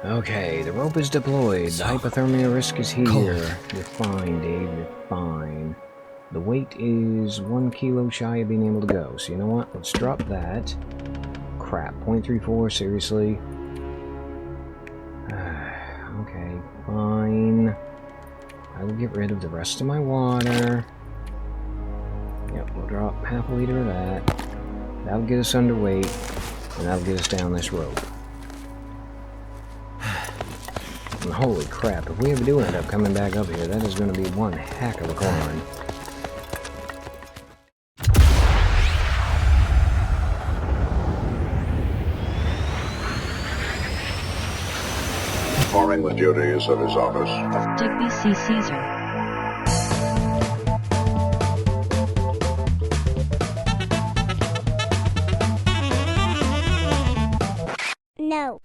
Okay, the rope is deployed. The hypothermia risk is here. You're fine, Dave. You're fine. The weight is 1 kilo shy of being able to go. So you know what? Let's drop that. Crap. 0.34, seriously? Okay, fine. I will get rid of the rest of my water. Yep, we'll drop half a liter of that. That'll get us underweight, and that'll get us down this rope. And holy crap, if we ever do end up coming back up here, that is going to be one heck of a climb. Performing the duties of his office. Digby C. Caesar. No.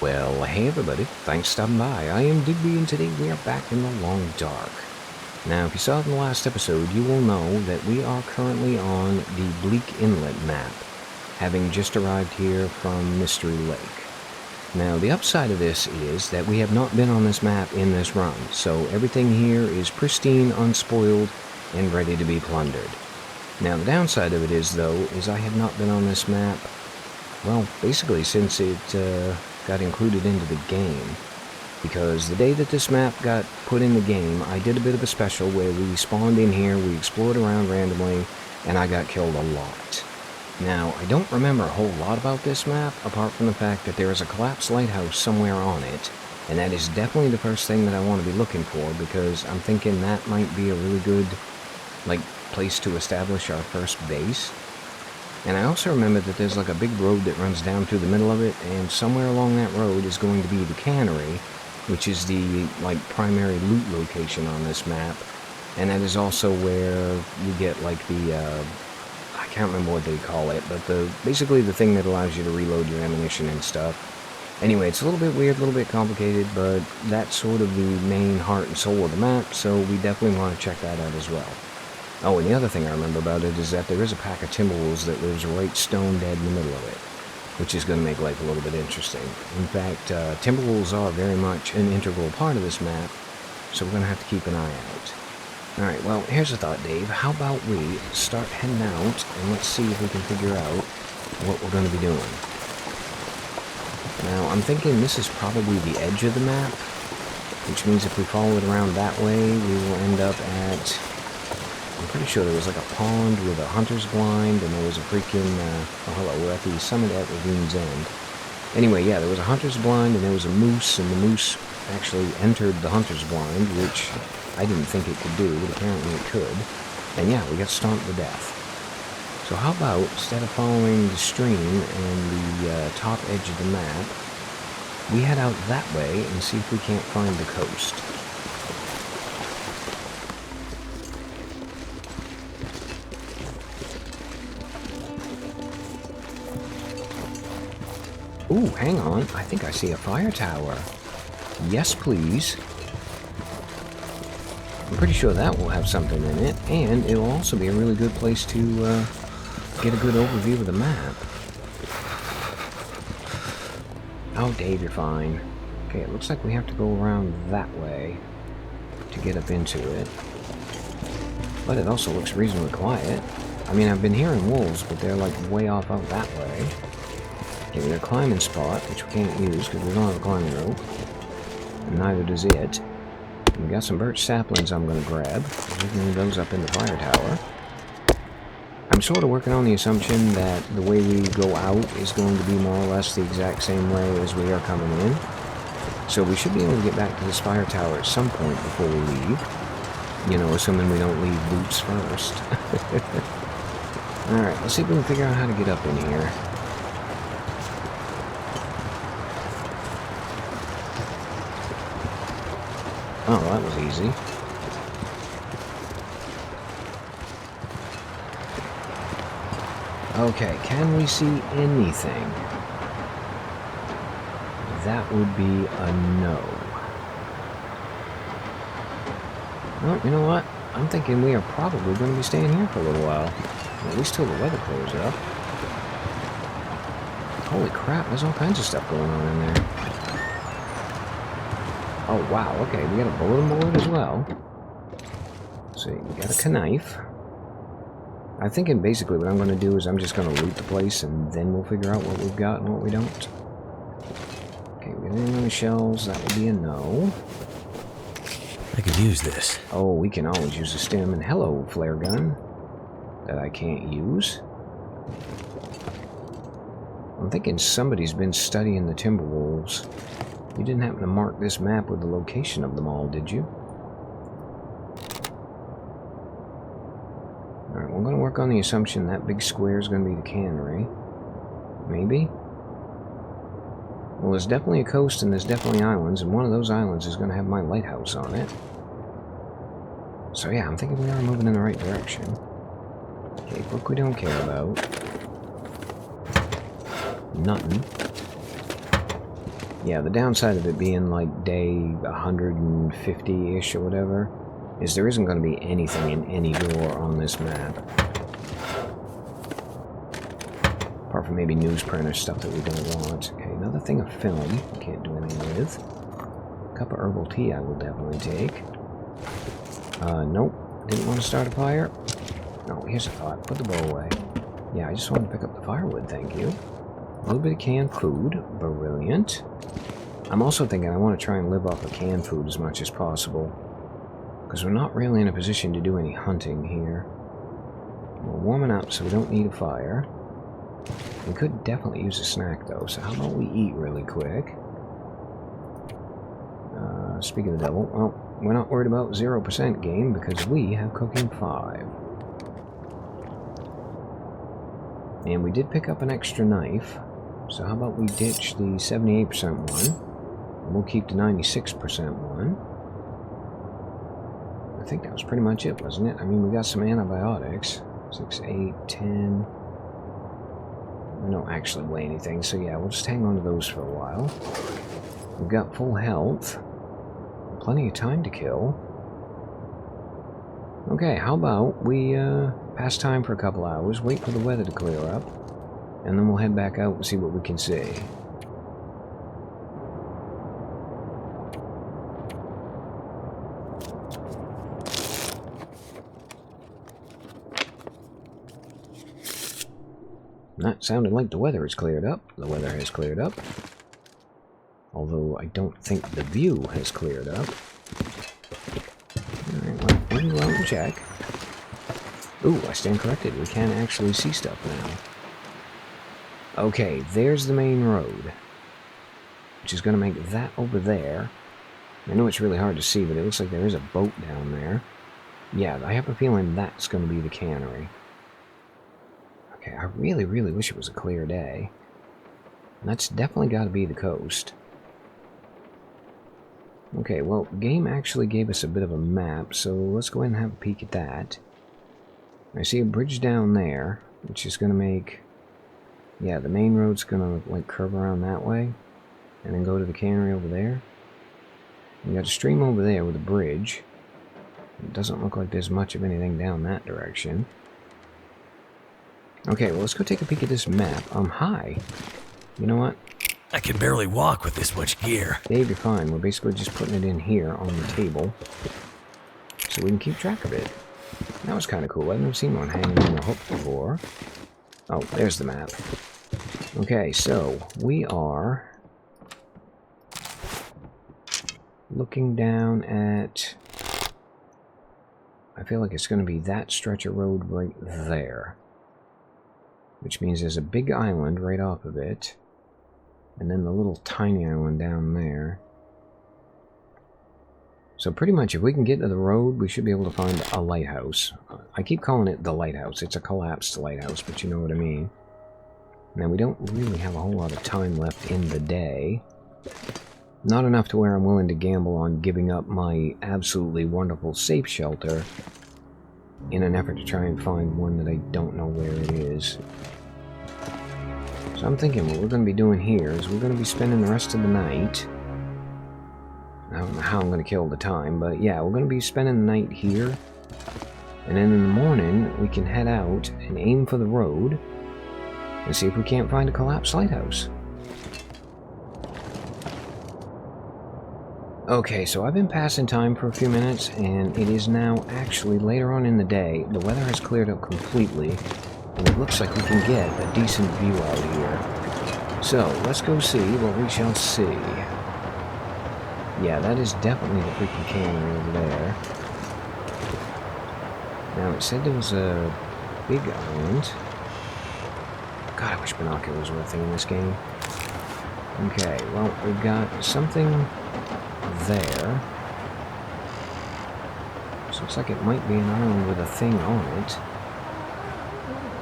Well, hey everybody, thanks for stopping by. I am Digby, and today we are back in the Long Dark. Now, if you saw it in the last episode, you will know that we are currently on the Bleak Inlet map, having just arrived here from Mystery Lake. Now, the upside of this is that we have not been on this map in this run, so everything here is pristine, unspoiled, and ready to be plundered. Now, the downside of it is, though, is I have not been on this map, well, basically since it got included into the game. Because the day that this map got put in the game, I did a bit of a special where we spawned in here, we explored around randomly, and I got killed a lot. Now, I don't remember a whole lot about this map, apart from the fact that there is a collapsed lighthouse somewhere on it, and that is definitely the first thing that I want to be looking for, because I'm thinking that might be a really good, place to establish our first base. And I also remember that there's a big road that runs down through the middle of it, and somewhere along that road is going to be the cannery, which is the, primary loot location on this map. And that is also where you get, I can't remember what they call it, but basically the thing that allows you to reload your ammunition and stuff. Anyway, it's a little bit weird, a little bit complicated, but that's sort of the main heart and soul of the map, so we definitely want to check that out as well. Oh, and the other thing I remember about it is that there is a pack of timberwolves that lives right stone dead in the middle of it, which is going to make life a little bit interesting. In fact, timberwolves are very much an integral part of this map, so we're going to have to keep an eye out. Alright, well, here's a thought, Dave. How about we start heading out, and let's see if we can figure out what we're going to be doing. Now, I'm thinking this is probably the edge of the map, which means if we follow it around that way, we will end up at... I'm pretty sure there was a pond with a hunter's blind, and there was a freaking, oh hello, we're at the summit at Ravine's End. Anyway, yeah, there was a hunter's blind, and there was a moose, and the moose actually entered the hunter's blind, which I didn't think it could do, but apparently it could. And yeah, we got stomped to death. So how about, instead of following the stream and the top edge of the map, we head out that way and see if we can't find the coast. Ooh, hang on. I think I see a fire tower. Yes, please. I'm pretty sure that will have something in it, and it will also be a really good place to get a good overview of the map. Oh, Dave, you're fine. Okay, it looks like we have to go around that way to get up into it. But it also looks reasonably quiet. I mean, I've been hearing wolves, but they're way off out that way. Okay, we got a climbing spot, which we can't use because we don't have a climbing rope. And neither does it. And we got some birch saplings I'm going to grab. We can leave those up in the fire tower. I'm sort of working on the assumption that the way we go out is going to be more or less the exact same way as we are coming in. So we should be able to get back to this fire tower at some point before we leave. You know, assuming we don't leave boots first. Alright, let's see if we can figure out how to get up in here. Oh, that was easy. Okay, can we see anything? That would be a no. Well, you know what? I'm thinking we are probably going to be staying here for a little while. At least till the weather clears up. Holy crap, there's all kinds of stuff going on in there. Oh, wow, okay, we got a bulletin board as well. So, we got a knife. I'm thinking basically what I'm going to do is I'm just going to loot the place and then we'll figure out what we've got and what we don't. Okay, we got anything on the shelves, that would be a no. I could use this. Oh, we can always use a stim, and hello, flare gun. That I can't use. I'm thinking somebody's been studying the Timberwolves. You didn't happen to mark this map with the location of them all, did you? Alright, we're going to work on the assumption that big square is going to be the cannery. Maybe? Well, there's definitely a coast and there's definitely islands, and one of those islands is going to have my lighthouse on it. So yeah, I'm thinking we are moving in the right direction. Okay, book we don't care about. Nothing. Yeah, the downside of it being like day 150-ish or whatever is there isn't going to be anything in any door on this map. Apart from maybe newsprint or stuff that we don't want. Okay, another thing of film we can't do anything with. A cup of herbal tea I will definitely take. Nope. Didn't want to start a fire. No, here's a thought. Put the bow away. Yeah, I just wanted to pick up the firewood, thank you. A little bit of canned food. Brilliant. I'm also thinking I want to try and live off of canned food as much as possible. Because we're not really in a position to do any hunting here. We're warming up, so we don't need a fire. We could definitely use a snack, though, so how about we eat really quick? Speaking of the devil, well, we're not worried about 0% game because we have cooking 5. And we did pick up an extra knife, so how about we ditch the 78% one, and we'll keep the 96% one. I think that was pretty much it, wasn't it? I mean, we got some antibiotics. 6, 8, 10... We don't actually weigh anything, so yeah, we'll just hang on to those for a while. We've got full health. Plenty of time to kill. Okay, how about we pass time for a couple hours, wait for the weather to clear up, and then we'll head back out and see what we can see. That sounded like the weather has cleared up. The weather has cleared up. Although I don't think the view has cleared up. Alright, well, we can go out and check. Ooh, I stand corrected. We can actually see stuff now. Okay, there's the main road. Which is going to make that over there. I know it's really hard to see, but it looks like there is a boat down there. Yeah, I have a feeling that's going to be the cannery. Okay, I really, really wish it was a clear day. And that's definitely got to be the coast. Okay, well, the game actually gave us a bit of a map, so let's go ahead and have a peek at that. I see a bridge down there, which is going to make... Yeah, the main road's going to, like, curve around that way, and then go to the cannery over there. You got a stream over there with a bridge. It doesn't look like there's much of anything down that direction. Okay, well, let's go take a peek at this map. Hi. You know what? I can barely walk with this much gear. Dave, you're fine. We're basically just putting it in here on the table so we can keep track of it. That was kind of cool. I've never seen one hanging on a hook before. Oh, there's the map. Okay, so we are looking down at... I feel like it's going to be that stretch of road right there. Which means there's a big island right off of it. And then the little tiny island down there. So pretty much if we can get to the road, we should be able to find a lighthouse. I keep calling it the lighthouse. It's a collapsed lighthouse, but you know what I mean. Now we don't really have a whole lot of time left in the day. Not enough to where I'm willing to gamble on giving up my absolutely wonderful safe shelter in an effort to try and find one that I don't know where it is. So I'm thinking what we're going to be doing here is we're going to be spending the rest of the night. I don't know how I'm going to kill the time, but yeah, we're going to be spending the night here. And then in the morning, we can head out and aim for the road and see if we can't find a collapsed lighthouse. Okay, so I've been passing time for a few minutes, and it is now actually later on in the day. The weather has cleared up completely, and it looks like we can get a decent view out here. So, let's go see what we shall see. Yeah, that is definitely the freaking cannery over there. Now, it said there was a big island. God, I wish binoculars were a thing in this game. Okay, well, we've got something there. So looks like it might be an island with a thing on it.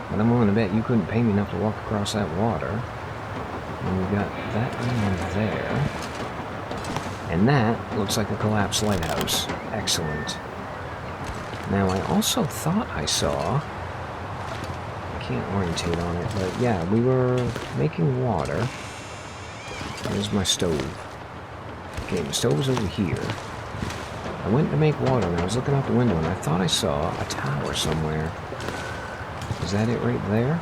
But I'm willing to bet you couldn't pay me enough to walk across that water. And we've got that island there. And that looks like a collapsed lighthouse. Excellent. Now, I also thought I saw... I can't orientate on it, but yeah, we were making water. There's my stove. Okay, the stove's over here. I went to make water, and I was looking out the window, and I thought I saw a tower somewhere. Is that it right there?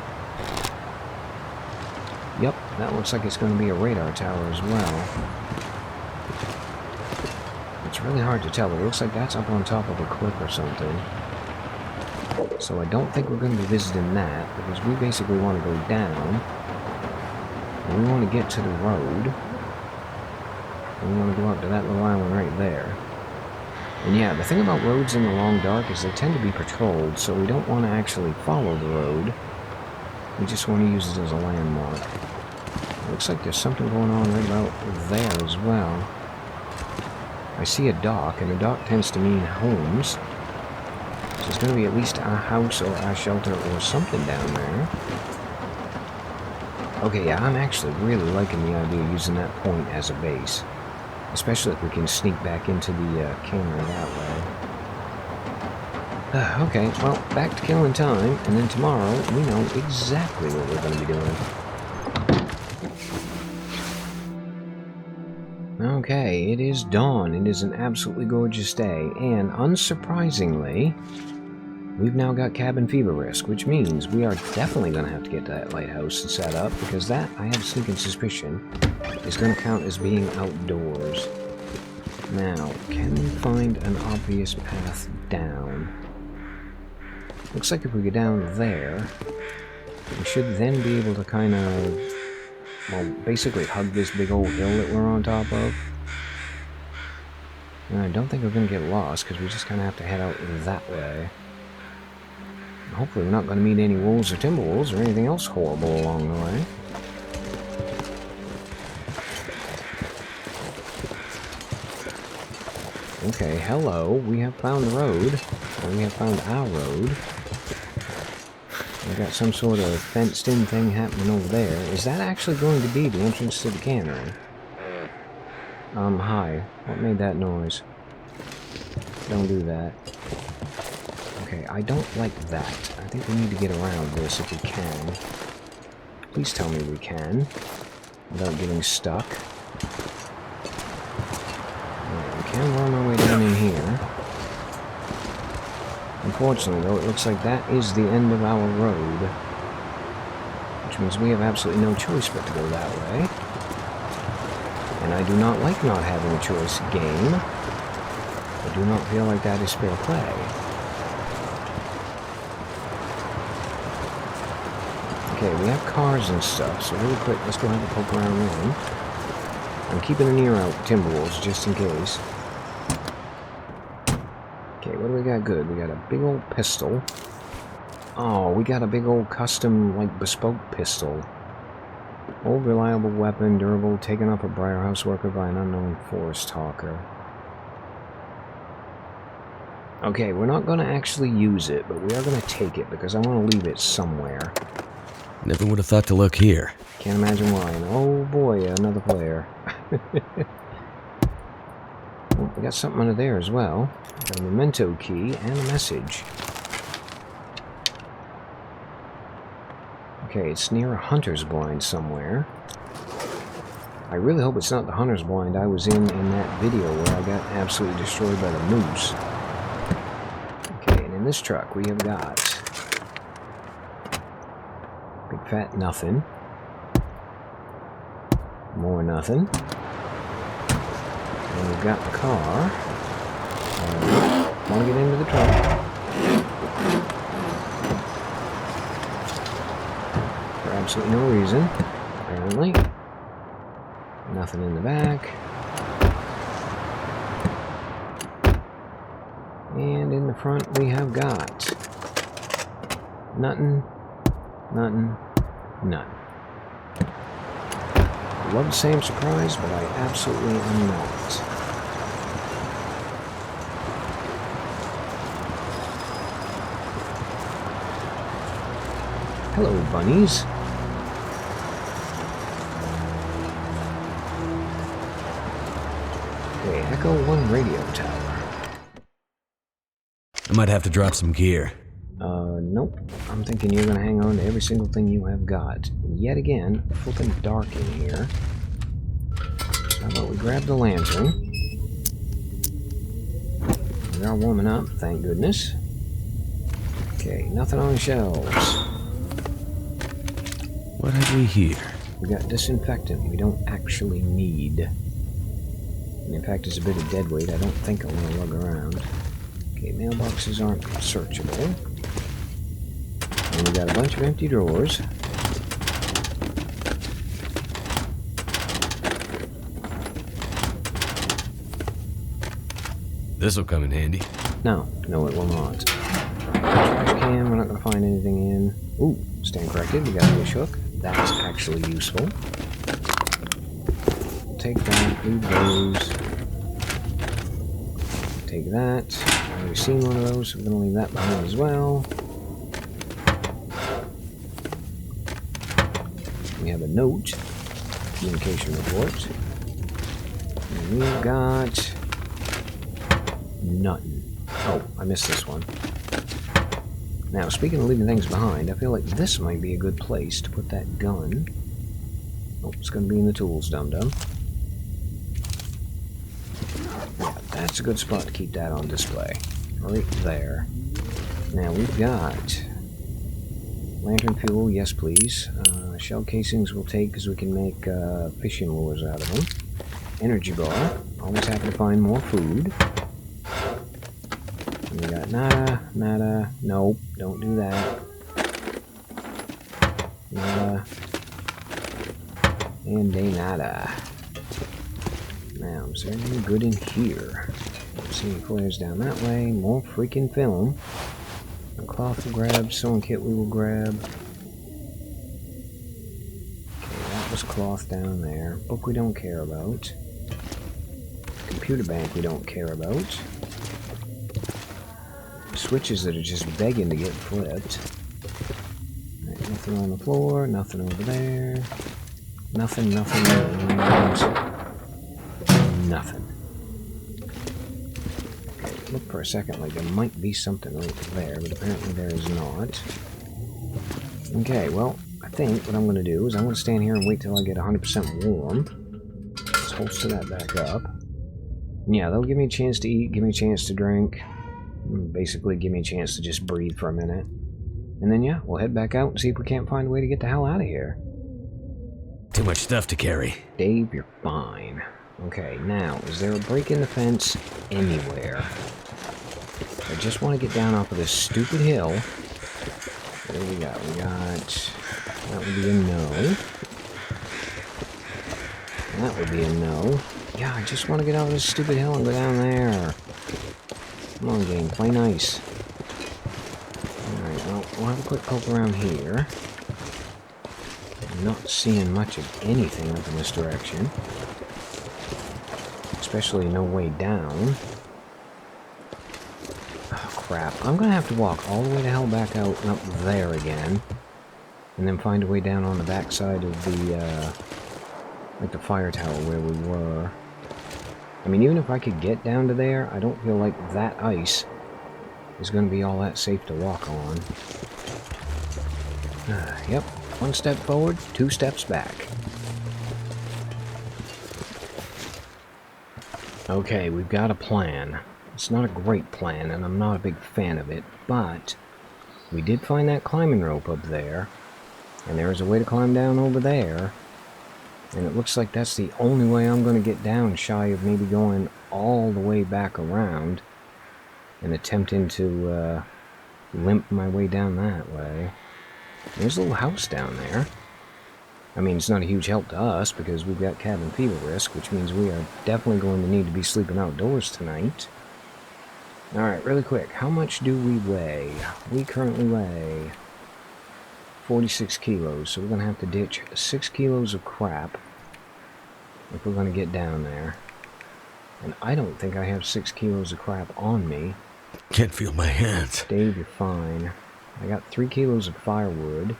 Yep, that looks like it's going to be a radar tower as well. It's really hard to tell. It looks like that's up on top of a cliff or something. So I don't think we're going to be visiting that, because we basically want to go down. And we want to get to the road. And we want to go up to that little island right there. And yeah, the thing about roads in the Long Dark is they tend to be patrolled, so we don't want to actually follow the road. We just want to use it as a landmark. It looks like there's something going on right about there as well. I see a dock, and a dock tends to mean homes. So there's going to be at least a house or a shelter or something down there. Okay, yeah, I'm actually really liking the idea of using that point as a base. Especially if we can sneak back into the cannery that way. Okay, well, back to killing time, and then tomorrow we know exactly what we're going to be doing. Okay, it is dawn. It is an absolutely gorgeous day, and unsurprisingly, we've now got cabin fever risk, which means we are definitely going to have to get to that lighthouse and set up, because that, I have a sneaking suspicion, is going to count as being outdoors. Now, can we find an obvious path down? Looks like if we go down there, we should then be able to kind of, well, basically hug this big old hill that we're on top of. And I don't think we're going to get lost, because we just kind of have to head out that way. And hopefully we're not going to meet any wolves or timber wolves or anything else horrible along the way. Okay, hello, we have found the road. Or we have found our road. We've got some sort of fenced-in thing happening over there. Is that actually going to be the entrance to the cannery? Hi. What made that noise? Don't do that. Okay, I don't like that. I think we need to get around this if we can. Please tell me we can. Without getting stuck. We can run our way down in here. Unfortunately, though, it looks like that is the end of our road. Which means we have absolutely no choice but to go that way. And I do not like not having a choice, game. I do not feel like that is fair play. Okay, we have cars and stuff, so really quick, let's go ahead and poke around in. I'm keeping an ear out for Timberwolves, just in case. Okay, what do we got good? We got a big old pistol. Oh, we got a big old custom, like, bespoke pistol. Old reliable weapon, durable, taken up a Briarhouse worker by an unknown forest hawker. Okay, we're not going to actually use it, but we are going to take it, because I want to leave it somewhere. Never would have thought to look here. Can't imagine why. And oh boy, another player. Oh, we got something under there as well. Got a memento key and a message. Okay, it's near a hunter's blind somewhere. I really hope it's not the hunter's blind I was in that video where I got absolutely destroyed by the moose. Okay, and in this truck we have got big fat nothing. More nothing. And we've got the car. Want to get into the truck. For absolutely no reason, apparently. Nothing in the back. And in the front we have got nothing, nothing, none. I'd love to say I'm surprised, but I absolutely am not. Hello, bunnies. Okay, Echo 1 radio tower. I might have to drop some gear. Nope. I'm thinking you're gonna hang on to every single thing you have got. And yet again, flipping dark in here. How about we grab the lantern? We are warming up, thank goodness. Okay, nothing on the shelves. What have we here? We got disinfectant we don't actually need. And in fact, it's a bit of dead weight. I don't think I want to lug around. Okay, mailboxes aren't searchable. And we got a bunch of empty drawers. This'll come in handy. No, it will not. Trash can, we're not going to find anything in. Ooh, stand corrected, we got a dish hook. That's actually useful. Take that, leave those. Take that. I've already seen one of those, so we're going to leave that behind as well. We have a note, communication report. And we've got nothing. Oh, I missed this one. Now, speaking of leaving things behind, I feel like this might be a good place to put that gun. Oh, it's going to be in the tools, dum-dum. Yeah, that's a good spot to keep that on display. Right there. Now, we've got lantern fuel, yes please. Shell casings we'll take because we can make fishing lures out of them. Energy bar. Always happy to find more food. And we got nada. Nope, don't do that. Nada. And a nada. Now, is there anything good in here? Don't see any flares down that way. More freaking film. A cloth will grab. Sewing kit we will grab. Cloth down there. Book we don't care about. Computer bank we don't care about. Switches that are just begging to get flipped. Right, nothing on the floor, nothing over there. Nothing, nothing. Okay, look for a second like there might be something right there, but apparently there is not. Okay, well, I think what I'm going to do is I'm going to stand here and wait till I get 100% warm. Let's holster that back up. And yeah, they'll give me a chance to eat, give me a chance to drink. Basically, give me a chance to just breathe for a minute. And then, yeah, we'll head back out and see if we can't find a way to get the hell out of here. Too much stuff to carry. Dave, you're fine. Okay, now, is there a break in the fence anywhere? I just want to get down off of this stupid hill. What do we got? We got... That would be a no. That would be a no. Yeah, I just want to get off this stupid hill and go down there. Come on, game. Play nice. Alright, well, we'll have a quick poke around here. I'm not seeing much of anything up in this direction. Especially no way down. Oh, crap. I'm going to have to walk all the way the hell back out and up there again. And then find a way down on the backside of the, like the fire tower where we were. I mean, even if I could get down to there, I don't feel like that ice is going to be all that safe to walk on. Yep, 1 step forward, 2 steps back. Okay, we've got a plan. It's not a great plan, and I'm not a big fan of it, but we did find that climbing rope up there. And there is a way to climb down over there. And it looks like that's the only way I'm going to get down, shy of maybe going all the way back around and attempting to limp my way down that way. There's a little house down there. I mean, it's not a huge help to us because we've got cabin fever risk, which means we are definitely going to need to be sleeping outdoors tonight. Alright, really quick, how much do we weigh? We currently weigh 46 kilos, so we're going to have to ditch 6 kilos of crap if we're going to get down there. And I don't think I have 6 kilos of crap on me. Can't feel my hands. Dave, you're fine. I got 3 kilos of firewood.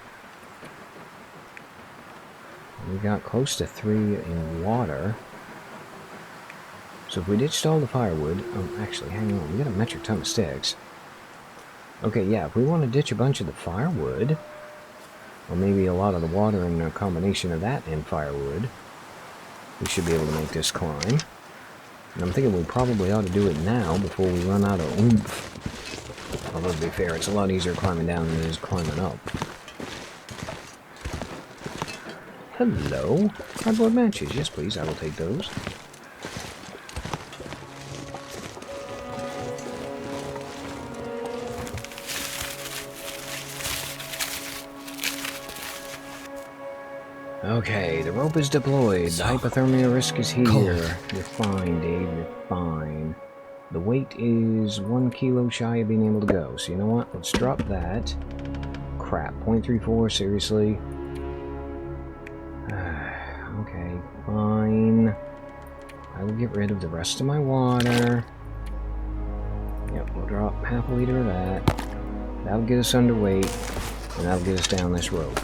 We got close to 3 in water. So if we ditched all the firewood... Oh, actually, hang on. We got a metric ton of sticks. Okay, yeah, if we want to ditch a bunch of the firewood, or maybe a lot of the water and a combination of that and firewood, we should be able to make this climb. And I'm thinking we probably ought to do it now before we run out of oomph. Although, to be fair, it's a lot easier climbing down than it is climbing up. Hello. Cardboard matches. Yes, please. I will take those. Okay, the rope is deployed. The hypothermia risk is here. Cold. You're fine, Dave. You're fine. The weight is 1 kilo shy of being able to go. So you know what? Let's drop that. Crap. 0.34, seriously? Okay, fine. I will get rid of the rest of my water. Yep, we'll drop half a liter of that. That'll get us underweight, and that'll get us down this rope.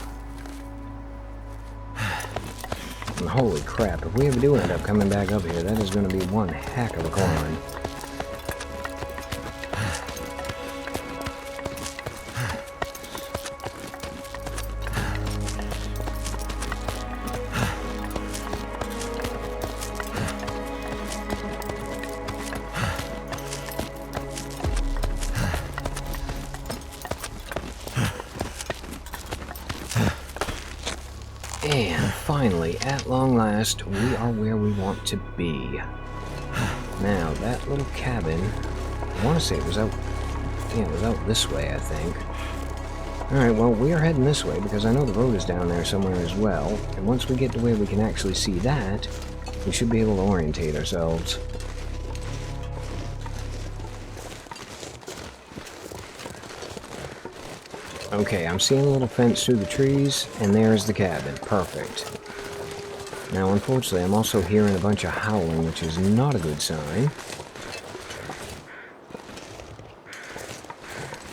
And holy crap, if we ever do end up coming back up here, that is going to be one heck of a climb. And finally, at long last, we are where we want to be. Now, that little cabin, I want to say it was out, yeah, it was out this way, I think. Alright, well, we are heading this way because I know the road is down there somewhere as well. And once we get to where we can actually see that, we should be able to orientate ourselves. Okay, I'm seeing a little fence through the trees, and there's the cabin. Perfect. Now, unfortunately, I'm also hearing a bunch of howling, which is not a good sign.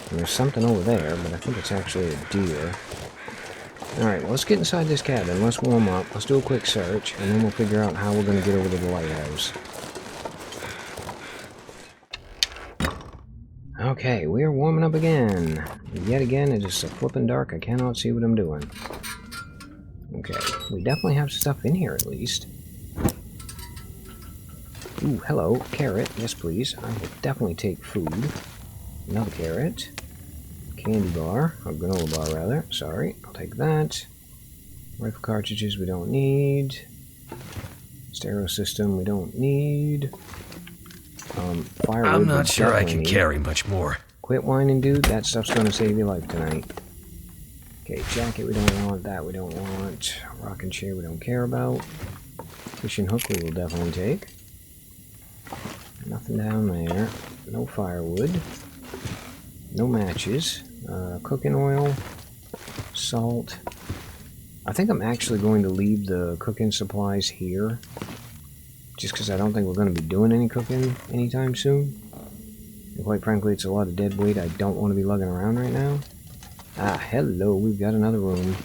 And there's something over there, but I think it's actually a deer. Alright, well, let's get inside this cabin. Let's warm up. Let's do a quick search, and then we'll figure out how we're going to get over to the lighthouse. Okay, we are warming up again. Yet again, it is a flippin' dark. I cannot see what I'm doing. Okay, we definitely have stuff in here at least. Ooh, hello, carrot. Yes, please. I will definitely take food. Another carrot. Candy bar, or granola bar rather. Sorry, I'll take that. Rifle cartridges we don't need. Stereo system we don't need. Firewood I'm not sure I can need. carry much more. Quit whining, dude. That stuff's gonna save your life tonight. Okay, jacket we don't want. That we don't want. Rocking chair we don't care about. Fishing hook we will definitely take. Nothing down there. No firewood. No matches. Cooking oil. Salt. I think I'm actually going to leave the cooking supplies here. Just because I don't think we're going to be doing any cooking anytime soon. And quite frankly, it's a lot of dead weight I don't want to be lugging around right now. Ah, hello, we've got another room.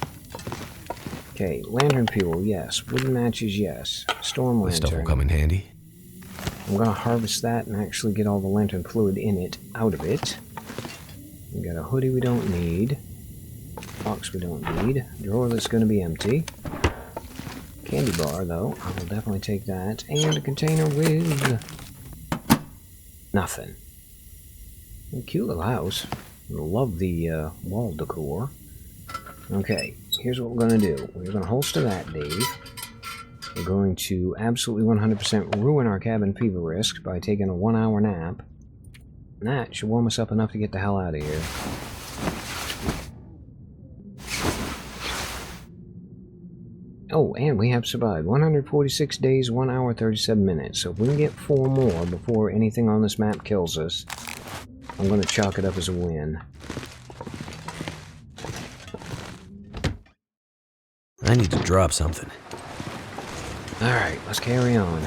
Okay, lantern fuel, yes. Wooden matches, yes. Storm This stuff will lantern. come in handy. I'm going to harvest that and actually get all the lantern fluid in it out of it. We got a hoodie we don't need. Box we don't need. Drawer that's going to be empty. Candy bar, though. I will definitely take that. And a container with nothing. A cute little house. Love the wall decor. Okay, here's what we're going to do. We're going to holster that, Dave. We're going to absolutely 100% ruin our cabin fever risk by taking a 1-hour nap. And that should warm us up enough to get the hell out of here. Oh, and we have survived 146 days, 1 hour, 37 minutes. So if we can get 4 more before anything on this map kills us, I'm going to chalk it up as a win. I need to drop something. Alright, let's carry on.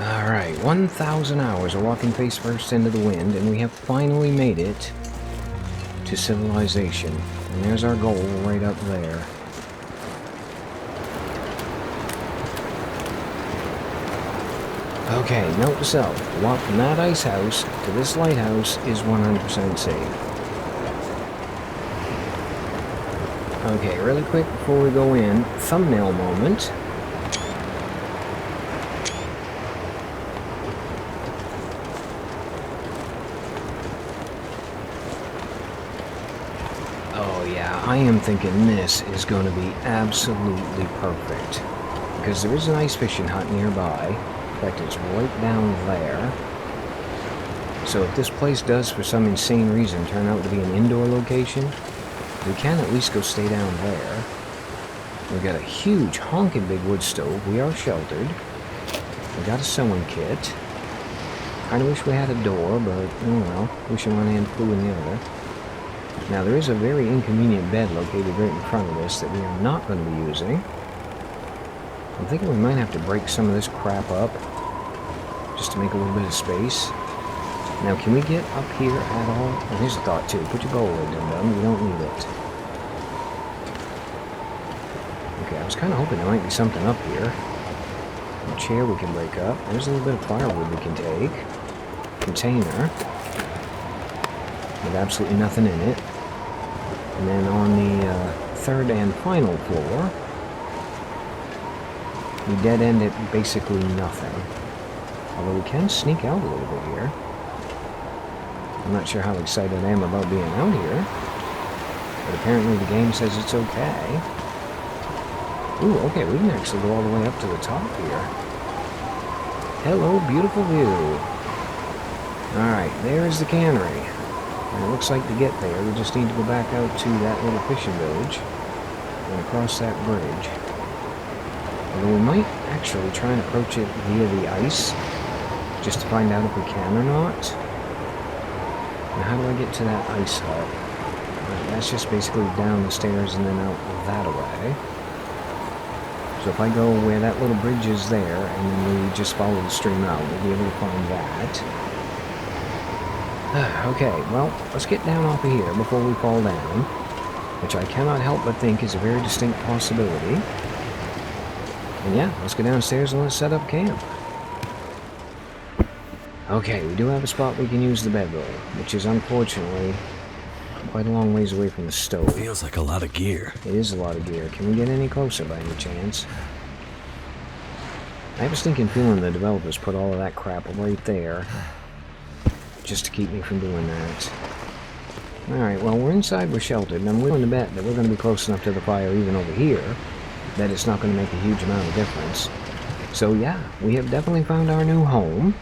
Alright, 1,000 hours of walking face first into the wind, and we have finally made it to civilization. And there's our goal right up there. Okay, note to self, walk from that ice house to this lighthouse is 100% safe. Okay, really quick before we go in, thumbnail moment. I am thinking this is going to be absolutely perfect, because there is an ice fishing hut nearby. In fact, it's right down there. So if this place does, for some insane reason, turn out to be an indoor location, we can at least go stay down there. We've got a huge honking big wood stove. We are sheltered. We got a sewing kit. Kinda wish we had a door, but oh well. Wish in one hand, flew in the other. Now, there is a very inconvenient bed located right in front of us that we are not going to be using. I'm thinking we might have to break some of this crap up just to make a little bit of space. Now, can we get up here at all? Oh, here's a thought, too. Put your bow away, dum-dum. We don't need it. Okay, I was kind of hoping there might be something up here. A chair we can break up. There's a little bit of firewood we can take. Container. With absolutely nothing in it. And then on the third and final floor, we dead end at basically nothing. Although we can sneak out a little bit here. I'm not sure how excited I am about being out here, but apparently the game says it's okay. Ooh, okay, we can actually go all the way up to the top here. Hello, beautiful view. Alright, there's the cannery. And it looks like to get there, we just need to go back out to that little fishing village and across that bridge. Although we might actually try and approach it via the ice, just to find out if we can or not. Now, how do I get to that ice hut? That's just basically down the stairs and then out that way. So if I go where that little bridge is there, and then we just follow the stream out, we'll be able to find that. Okay, well, let's get down off of here before we fall down, which I cannot help but think is a very distinct possibility. And yeah, let's go downstairs and let's set up camp. Okay, we do have a spot we can use the bedroll, which is unfortunately quite a long ways away from the stove. Feels like a lot of gear. It is a lot of gear. Can we get any closer by any chance? I have a stinking feeling the developers put all of that crap right there, just to keep me from doing that. Alright, well, we're inside, we're sheltered, and I'm willing to bet that we're going to be close enough to the fire even over here that it's not going to make a huge amount of difference. So yeah, we have definitely found our new home,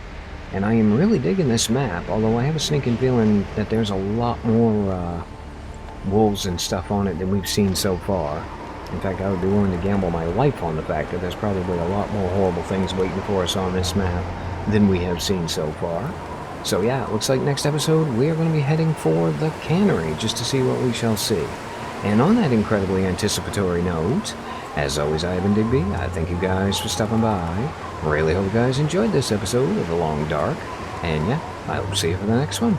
and I am really digging this map, although I have a sneaking feeling that there's a lot more wolves and stuff on it than we've seen so far. In fact, I would be willing to gamble my life on the fact that there's probably a lot more horrible things waiting for us on this map than we have seen so far. So yeah, it looks like next episode we are going to be heading for the cannery just to see what we shall see. And on that incredibly anticipatory note, As always, I have been Digby. I thank you guys for stopping by. Really hope you guys enjoyed this episode of The Long Dark. And yeah, I will see you for the next one.